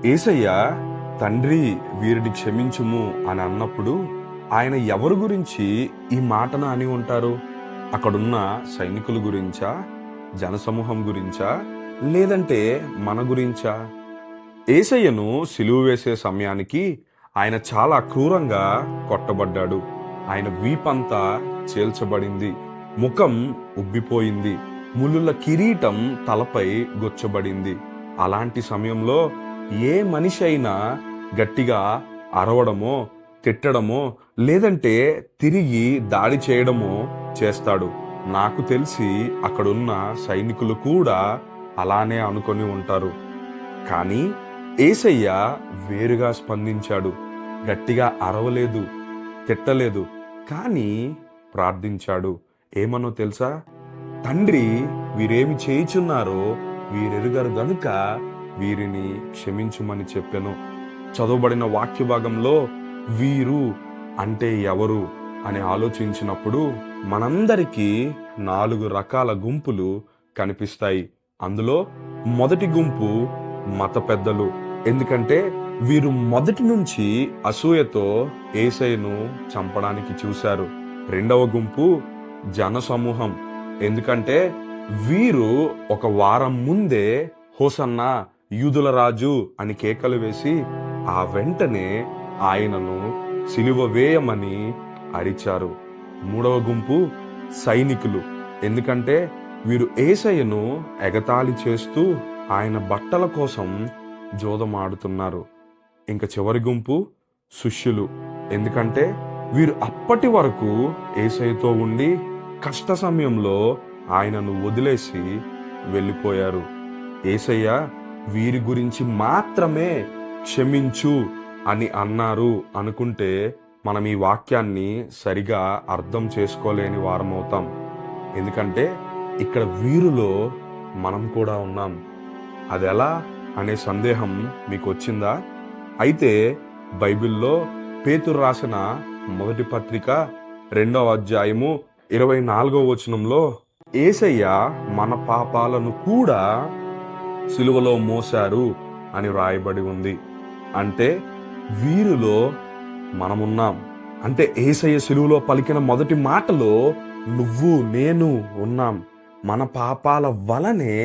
యేసయ్య తండ్రి వీరిని క్షమించుము అని అన్నప్పుడు ఆయన ఎవరి గురించి ఈ మాటను అని ఉంటారు? అక్కడున్న సైనికుల గురించా, జనసమూహం గురించా, లేదంటే మన గురించా? యేసయ్యను సిలువ వేసే సమయానికి ఆయన చాలా క్రూరంగా కొట్టబడ్డాడు. ఆయన వీపంతా చేల్చబడింది, ముఖం ఉబ్బిపోయింది, ముళ్ళుల కిరీటం తలపై గొచ్చబడింది. అలాంటి సమయంలో ఏ మనిషి అయినా గట్టిగా అరవడమో, తిట్టడమో, లేదంటే తిరిగి దాడి చేయడమో చేస్తాడు. నాకు తెలిసి అక్కడున్న సైనికులు కూడా అలానే అనుకొని ఉంటారు. కానీ యేసయ్య వేరుగా స్పందించాడు. గట్టిగా అరవలేదు, తిట్టలేదు, కానీ ప్రార్థించాడు. ఏమనో తెలుసా? తండ్రి, వీరేమి చేయుచున్నారో వీరెరుగరు గనుక వీరిని క్షమించుమని చెప్పెను. చదవబడిన వాక్య భాగంలో వీరు అంటే ఎవరు అని ఆలోచించినప్పుడు మనందరికీ 4 రకాల గుంపులు కనిపిస్తాయి. అందులో మొదటి గుంపు మత పెద్దలు. ఎందుకంటే వీరు మొదటి నుంచి అసూయతో యేసయ్యను చంపడానికి చూశారు. రెండవ గుంపు జన సమూహం. ఎందుకంటే వీరు ఒక వారం ముందే హోసన్నా యూదుల రాజు అని కేకలు వేసి ఆ వెంటనే ఆయనను సిలువ వేయమని అరిచారు. మూడవ గుంపు సైనికులు. ఎందుకంటే వీరు యేసయ్యను ఎగతాళి చేస్తూ ఆయన బట్టల కోసం జోదమాడుతున్నారు. ఇంకా చివరి గుంపు శిష్యులు. ఎందుకంటే వీరు అప్పటి వరకు యేసయ్యతో ఉండి కష్ట సమయంలో ఆయనను వదిలేసి వెళ్ళిపోయారు. యేసయ్య వీరి గురించి మాత్రమే క్షమించు అని అన్నారు అనుకుంటే మనం ఈ వాక్యాన్ని సరిగా అర్థం చేసుకోలేని వారమవుతాం. ఎందుకంటే ఇక్కడ వీరిలో మనం కూడా ఉన్నాం. అది ఎలా అనే సందేహం మీకు వచ్చిందా? అయితే బైబిల్లో పేతురు రాసిన మొదటి పత్రిక 2వ అధ్యాయము 24వ వచనంలో యేసయ్య మన పాపాలను కూడా సిలువలో మోశారు అని వ్రాయబడి ఉంది. అంటే వీరిలో మనమున్నాం. అంటే యేసయ్య సిలువలో పలికిన మొదటి మాటలో నువ్వు నేను ఉన్నాం. మన పాపాల వలనే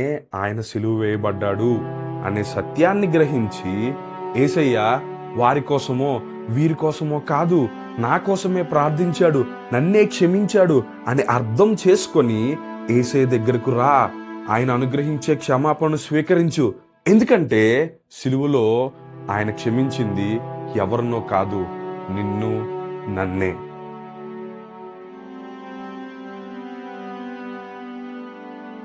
ఆయన సిలువ వేయబడ్డాడు అనే సత్యాన్ని గ్రహించి యేసయ్య వారి కోసమో వీరి కోసమో కాదు, నా కోసమే ప్రార్థించాడు, నన్నే క్షమించాడు అని అర్థం చేసుకొని యేసయ్య దగ్గరకు రా, ఆయన అనుగ్రహించే క్షమాపణను స్వీకరించు. ఎందుకంటే సిలువలో ఆయన క్షమించింది ఎవరినో కాదు, నిన్ను, నన్నే.